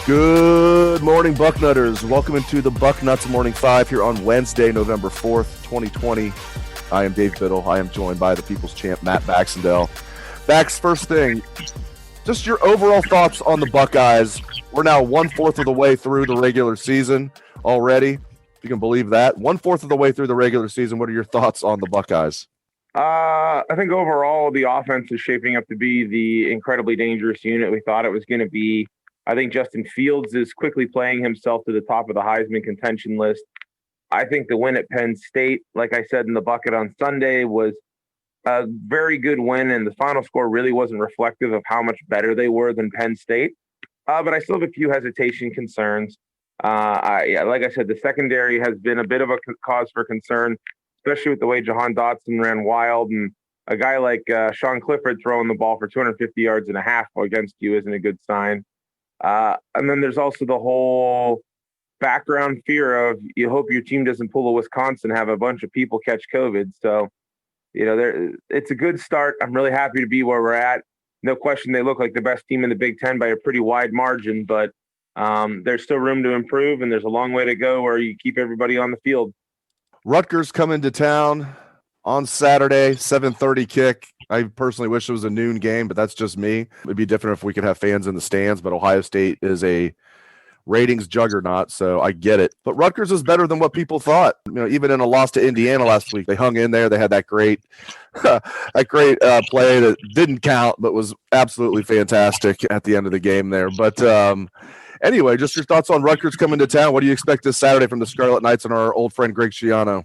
Good morning, Bucknutters. Welcome into the Bucknuts Morning 5 here on Wednesday, November 4th, 2020. I am Dave Biddle. I am joined by the People's Champ, Matt Baxendell. Bax, first thing, just your overall thoughts on the Buckeyes. We're now 1/4 of the way through the regular season already, if you can believe that. 1/4 of the way through the regular season. What are your thoughts on the Buckeyes? I think overall the offense is shaping up to be the incredibly dangerous unit we thought it was going to be. I think Justin Fields is quickly playing himself to the top of the Heisman contention list. I think the win at Penn State, like I said in the bucket on Sunday, was a very good win, and the final score really wasn't reflective of how much better they were than Penn State. But I still have a few hesitation concerns. Like I said, the secondary has been a bit of a cause for concern, especially with the way Jahan Dotson ran wild, and a guy like Sean Clifford throwing the ball for 250 yards and a half against you isn't a good sign. And then there's also the whole background fear of you hope your team doesn't pull a Wisconsin, have a bunch of people catch COVID. So, it's a good start. I'm really happy to be where we're at. No question, they look like the best team in the Big Ten by a pretty wide margin, but there's still room to improve, and there's a long way to go where you keep everybody on the field. Rutgers coming to town on Saturday, 7:30 kick. I personally wish it was a noon game, but that's just me. It'd be different if we could have fans in the stands, but Ohio State is a ratings juggernaut, so I get it. But Rutgers is better than what people thought. Even in a loss to Indiana last week, they hung in there. They had that great play that didn't count, but was absolutely fantastic at the end of the game there. But anyway, just your thoughts on Rutgers coming to town. What do you expect this Saturday from the Scarlet Knights and our old friend Greg Schiano?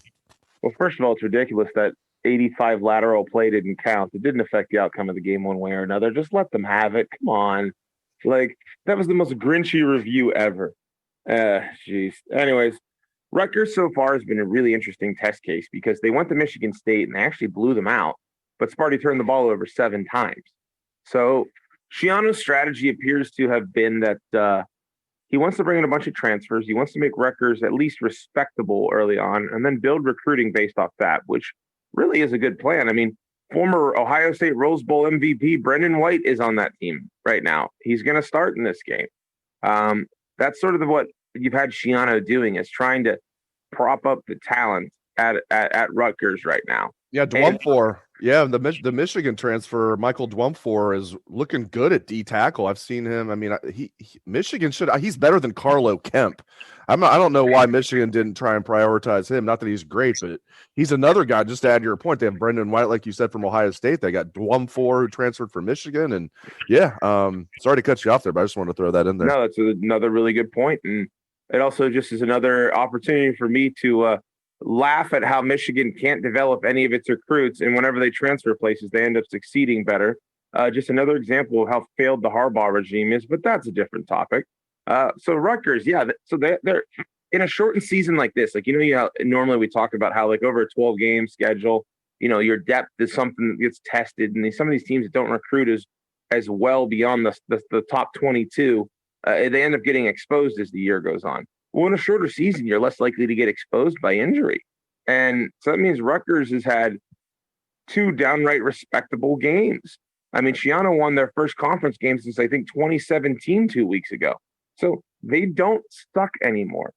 Well, first of all, it's ridiculous that 85 lateral play didn't count. It didn't affect the outcome of the game one way or another. Just let them have it. Come on. That was the most Grinchy review ever. Jeez. Anyways, Rutgers so far has been a really interesting test case because they went to Michigan State and they actually blew them out, but Sparty turned the ball over 7 times. So Schiano's strategy appears to have been that he wants to bring in a bunch of transfers. He wants to make Rutgers at least respectable early on and then build recruiting based off that, which really is a good plan. I mean, former Ohio State Rose Bowl MVP Brendan White is on that team right now. He's going to start in this game. That's sort of what you've had Schiano doing, is trying to prop up the talent at Rutgers right now. Yeah, Dwumfor. Yeah, the Michigan transfer, Michael Dwumfor, is looking good at D tackle. I've seen him. I mean, Michigan he's better than Carlo Kemp. I don't know why Michigan didn't try and prioritize him. Not that he's great, but he's another guy. Just to add to your point, they have Brendan White, like you said, from Ohio State. They got Dwumfor, who transferred from Michigan. And yeah, sorry to cut you off there, but I just wanted to throw that in there. No, that's another really good point. And it also just is another opportunity for me to laugh at how Michigan can't develop any of its recruits, and whenever they transfer places, they end up succeeding better. Just another example of how failed the Harbaugh regime is, but that's a different topic. So Rutgers, yeah, so they're in a shortened season like this. Normally we talk about how over a 12-game schedule, your depth is something that gets tested, and some of these teams that don't recruit as well beyond the top 22, they end up getting exposed as the year goes on. Well, in a shorter season, you're less likely to get exposed by injury. And so that means Rutgers has had 2 downright respectable games. I mean, Schiano won their first conference game since, I think, 2017, 2 weeks ago. So they don't suck anymore.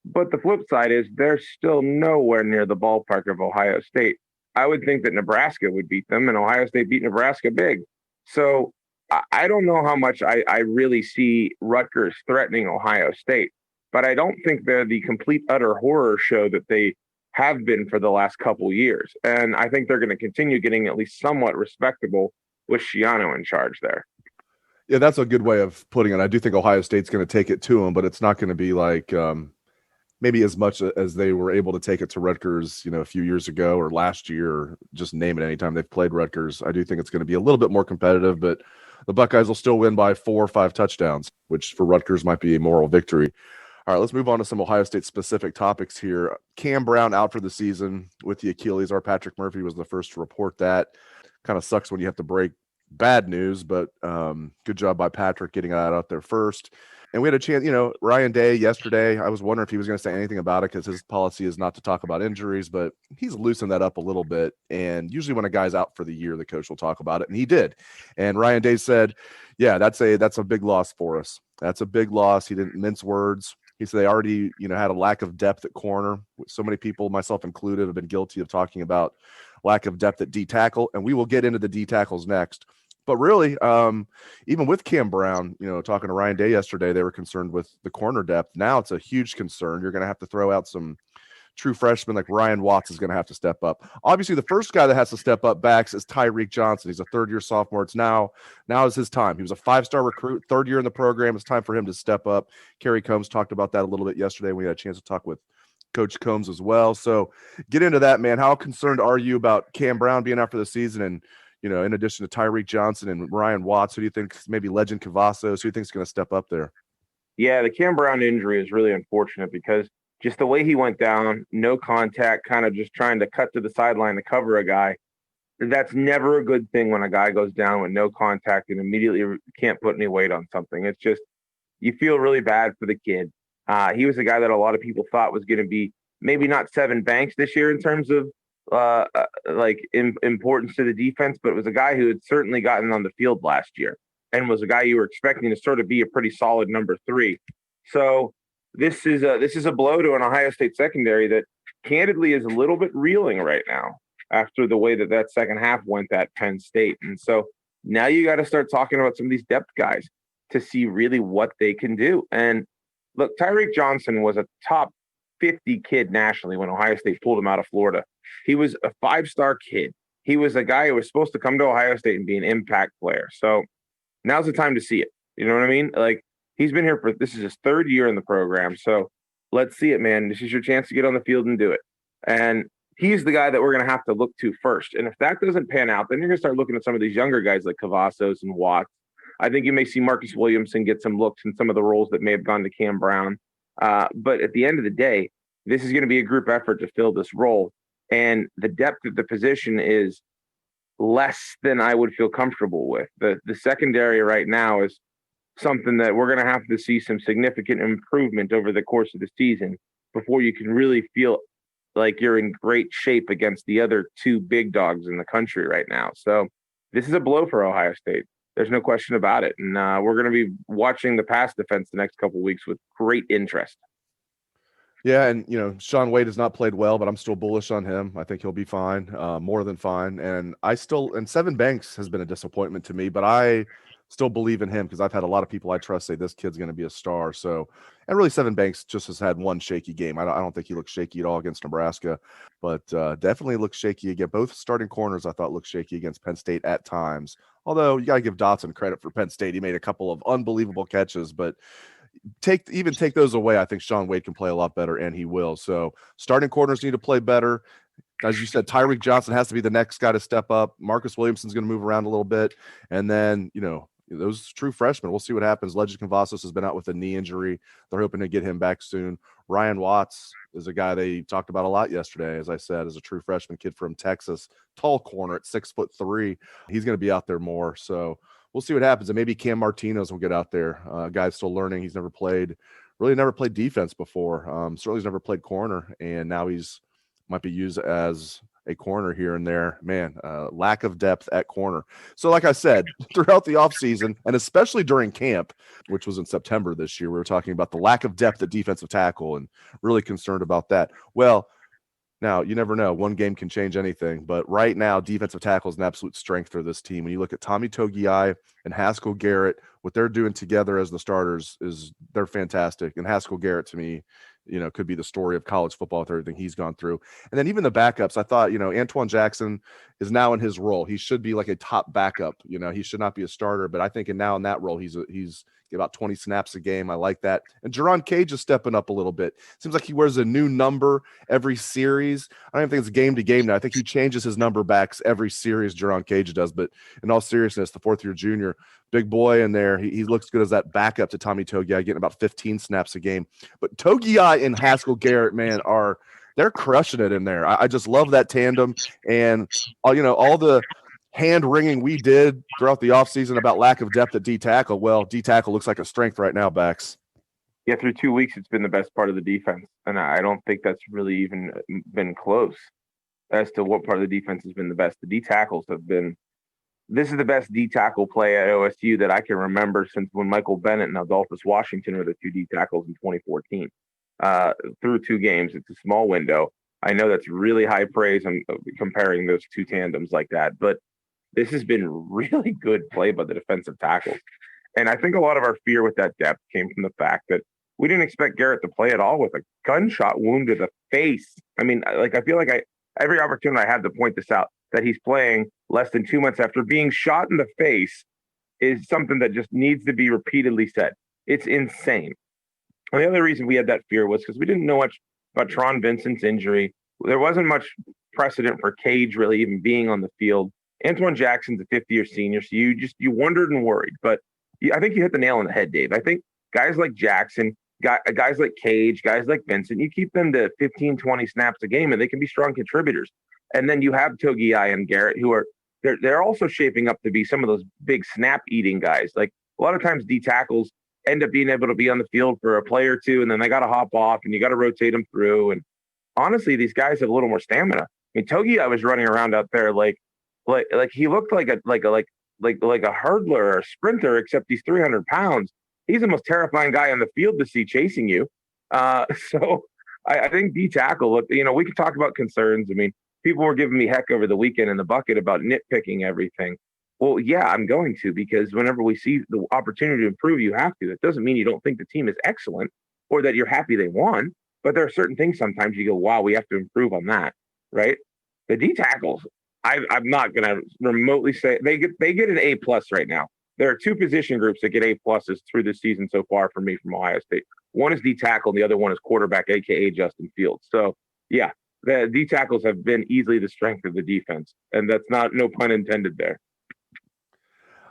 But the flip side is they're still nowhere near the ballpark of Ohio State. I would think that Nebraska would beat them, and Ohio State beat Nebraska big. So I don't know how much I really see Rutgers threatening Ohio State. But I don't think they're the complete, utter horror show that they have been for the last couple years. And I think they're going to continue getting at least somewhat respectable with Schiano in charge there. Yeah, that's a good way of putting it. I do think Ohio State's going to take it to them, but it's not going to be like maybe as much as they were able to take it to Rutgers, a few years ago or last year, or just name it anytime they've played Rutgers. I do think it's going to be a little bit more competitive, but the Buckeyes will still win by 4 or 5 touchdowns, which for Rutgers might be a moral victory. All right, let's move on to some Ohio State specific topics here. Cam Brown out for the season with the Achilles. Our Patrick Murphy was the first to report that. Kind of sucks when you have to break bad news, but good job by Patrick getting that out there first. And we had a chance, Ryan Day yesterday, I was wondering if he was going to say anything about it because his policy is not to talk about injuries, but he's loosened that up a little bit. And usually when a guy's out for the year, the coach will talk about it. And he did. And Ryan Day said, yeah, that's a big loss for us. That's a big loss. He didn't mince words. He said they already, had a lack of depth at corner. So many people, myself included, have been guilty of talking about lack of depth at D tackle. And we will get into the D tackles next. But really, even with Cam Brown, talking to Ryan Day yesterday, they were concerned with the corner depth. Now it's a huge concern. You're going to have to throw out some true freshmen like Ryan Watts is going to have to step up. Obviously, the first guy that has to step up backs is Tyreke Johnson. He's a third-year sophomore. It's now is his time. He was a 5-star recruit, third year in the program. It's time for him to step up. Kerry Combs talked about that a little bit yesterday. We had a chance to talk with Coach Combs as well. So get into that, man. How concerned are you about Cam Brown being out for the season? And in addition to Tyreke Johnson and Ryan Watts, who do you think, maybe Legend Cavazos, who do you think is going to step up there? Yeah, the Cam Brown injury is really unfortunate because just the way he went down, no contact, kind of just trying to cut to the sideline to cover a guy. That's never a good thing when a guy goes down with no contact and immediately can't put any weight on something. It's just, you feel really bad for the kid. He was a guy that a lot of people thought was going to be maybe not Seven Banks this year in terms of importance to the defense, but it was a guy who had certainly gotten on the field last year and was a guy you were expecting to sort of be a pretty solid number 3. So this is a blow to an Ohio State secondary that candidly is a little bit reeling right now after the way that second half went at Penn State. And so now you got to start talking about some of these depth guys to see really what they can do. And look, Tyreke Johnson was a top 50 kid nationally when Ohio State pulled him out of Florida. He was a 5-star kid. He was a guy who was supposed to come to Ohio State and be an impact player. So now's the time to see it. You know what I mean? Like, he's been here this is his 3rd year in the program. So let's see it, man. This is your chance to get on the field and do it. And he's the guy that we're going to have to look to first. And if that doesn't pan out, then you're going to start looking at some of these younger guys like Cavazos and Watts. I think you may see Marcus Williamson get some looks in some of the roles that may have gone to Cam Brown. But at the end of the day, this is going to be a group effort to fill this role. And the depth of the position is less than I would feel comfortable with. The secondary right now is something that we're going to have to see some significant improvement over the course of the season before you can really feel like you're in great shape against the other 2 big dogs in the country right now. So this is a blow for Ohio State. There's no question about it. And we're going to be watching the pass defense the next couple of weeks with great interest. Yeah, and Shaun Wade has not played well, but I'm still bullish on him. I think he'll be fine, more than fine. And Seven Banks has been a disappointment to me, but I still believe in him because I've had a lot of people I trust say this kid's going to be a star. So, and really Seven Banks just has had one shaky game. I don't think he looked shaky at all against Nebraska, but definitely looked shaky again. Both starting corners I thought looked shaky against Penn State at times. Although you got to give Dotson credit for Penn State. He made a couple of unbelievable catches, but take those away, I think Shaun Wade can play a lot better, and he will. So starting corners need to play better. As you said, Tyreke Johnson has to be the next guy to step up. Marcus Williamson's going to move around a little bit. And then, those true freshmen, we'll see what happens. Legend Cavazos has been out with a knee injury. They're hoping to get him back soon. Ryan Watts is a guy they talked about a lot yesterday, as I said, as a true freshman kid from Texas, tall corner at 6'3". He's going to be out there more. So we'll see what happens. And maybe Cam Martinez will get out there. Guy's still learning. He's never played defense before. Certainly he's never played corner, and now might be used as a corner here and there. Man, lack of depth at corner. So like I said, throughout the offseason, and especially during camp, which was in September this year, we were talking about the lack of depth at defensive tackle and really concerned about that. Well, now, you never know. One game can change anything. But right now, defensive tackle is an absolute strength for this team. When you look at Tommy Togiai and Haskell Garrett, what they're doing together as the starters they're fantastic. And Haskell Garrett, to me, could be the story of college football with everything he's gone through. And then even the backups, I thought, Antoine Jackson is now in his role. He should be like a top backup. He should not be a starter. But I think now in that role, he's about 20 snaps a game. I like that. And Jerron Cage is stepping up a little bit. Seems like he wears a new number every series. I don't even think it's game to game now. I think he changes his number backs every series, Jerron Cage does. But in all seriousness, the 4th-year junior, big boy in there, he looks good as that backup to Tommy Togiai, getting about 15 snaps a game. But Togiai and Haskell Garrett, man, they're crushing it in there. I just love that tandem. And, all the hand-wringing we did throughout the offseason about lack of depth at D-tackle. Well, D-tackle looks like a strength right now, Bax. Yeah, through 2 weeks, it's been the best part of the defense, and I don't think that's really even been close as to what part of the defense has been the best. The D tackles have been. This is the best D tackle play at OSU that I can remember since when Michael Bennett and Adolphus Washington were the two D tackles in 2014. Through 2 games, it's a small window. I know that's really high praise. I'm comparing those 2 tandems like that, but this has been really good play by the defensive tackles. And I think a lot of our fear with that depth came from the fact that we didn't expect Garrett to play at all with a gunshot wound to the face. I mean, like, I feel like every opportunity I have to point this out, that he's playing less than 2 months after being shot in the face is something that just needs to be repeatedly said. It's insane. And the other reason we had that fear was because we didn't know much about Tron Vincent's injury. There wasn't much precedent for Cage really even being on the field. Antoine Jackson's a 50-year senior, so you wondered and worried. But I think you hit the nail on the head, Dave. I think guys like Jackson, guys like Cage, guys like Vincent, you keep them to 15, 20 snaps a game, and they can be strong contributors. And then you have Togiai and Garrett, who are they're also shaping up to be some of those big snap-eating guys. Like, a lot of times D tackles end up being able to be on the field for a play or two, and then they got to hop off, and you got to rotate them through. And honestly, these guys have a little more stamina. I mean, Togiai was running around out there like he looked like a hurdler or a sprinter, except he's 300 pounds. He's the most terrifying guy on the field to see chasing you. So I think D tackle, look, we could talk about concerns. I mean, people were giving me heck over the weekend in the bucket about nitpicking everything. Well, yeah, I'm going to, because whenever we see the opportunity to improve, you have to. That doesn't mean you don't think the team is excellent or that you're happy they won, but there are certain things sometimes you go, wow, we have to improve on that, right? The D tackles, I'm not going to remotely say they get an A+ right now. There are 2 position groups that get A+ through this season so far for me from Ohio State. One is D tackle, and the other one is quarterback, aka Justin Fields. So yeah, the D tackles have been easily the strength of the defense, and that's no pun intended there.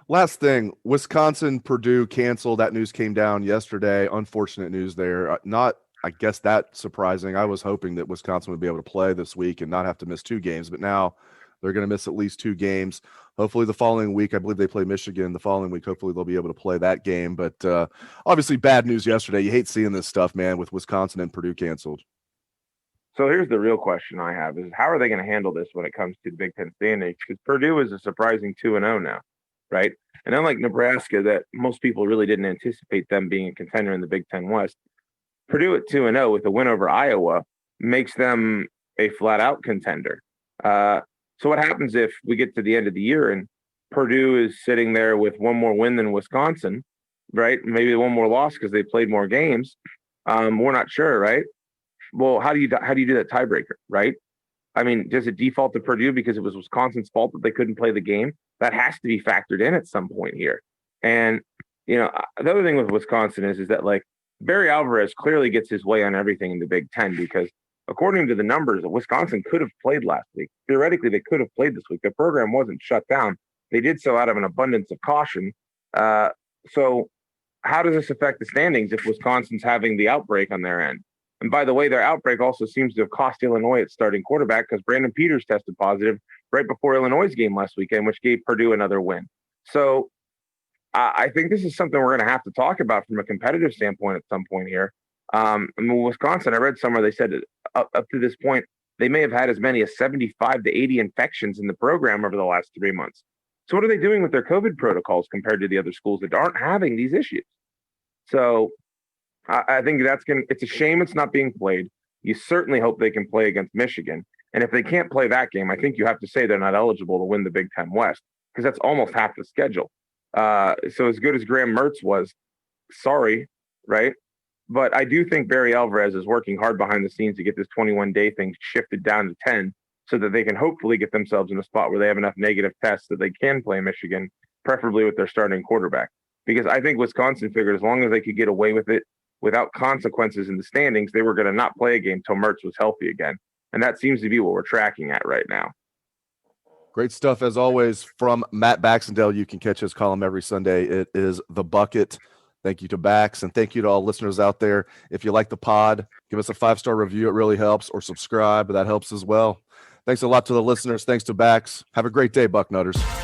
Last thing, Wisconsin, Purdue canceled. That news came down yesterday. Unfortunate news there. Not, I guess, that surprising. I was hoping that Wisconsin would be able to play this week and not have to miss 2 games, but now they're going to miss at least 2 games. Hopefully the following week, I believe they play Michigan the following week. Hopefully they'll be able to play that game. But obviously bad news yesterday. You hate seeing this stuff, man, with Wisconsin and Purdue canceled. So here's the real question I have is, how are they going to handle this when it comes to the Big Ten standings? Because Purdue is a surprising 2-0 now, right? And unlike Nebraska, that most people really didn't anticipate them being a contender in the Big Ten West, Purdue at 2-0 with a win over Iowa makes them a flat-out contender. So what happens if we get to the end of the year and Purdue is sitting there with one more win than Wisconsin, right? Maybe one more loss because they played more games. We're not sure, right? Well, how do you do that tiebreaker, right? I mean, does it default to Purdue because it was Wisconsin's fault that they couldn't play the game? That has to be factored in at some point here. And, the other thing with Wisconsin is that, like, Barry Alvarez clearly gets his way on everything in the Big Ten, because according to the numbers, Wisconsin could have played last week. Theoretically, they could have played this week. Their program wasn't shut down. They did so out of an abundance of caution. So how does this affect the standings if Wisconsin's having the outbreak on their end? And by the way, their outbreak also seems to have cost Illinois its starting quarterback, because Brandon Peters tested positive right before Illinois' game last weekend, which gave Purdue another win. So I think this is something we're going to have to talk about from a competitive standpoint at some point here. I mean, Wisconsin, I read somewhere they said up to this point, they may have had as many as 75 to 80 infections in the program over the last 3 months. So what are they doing with their COVID protocols compared to the other schools that aren't having these issues? So I think it's a shame it's not being played. You certainly hope they can play against Michigan. And if they can't play that game, I think you have to say they're not eligible to win the Big Ten West, because that's almost half the schedule. So as good as Graham Mertz was, sorry, right? But I do think Barry Alvarez is working hard behind the scenes to get this 21-day thing shifted down to 10, so that they can hopefully get themselves in a spot where they have enough negative tests that they can play Michigan, preferably with their starting quarterback. Because I think Wisconsin figured as long as they could get away with it without consequences in the standings, they were going to not play a game till Mertz was healthy again. And that seems to be what we're tracking at right now. Great stuff, as always, from Matt Baxendell. You can catch his column every Sunday. It is The Bucket. Thank you to Bax, and thank you to all listeners out there. If you like the pod, give us a 5-star review. It really helps, or subscribe. That helps as well. Thanks a lot to the listeners. Thanks to Bax. Have a great day, Bucknutters.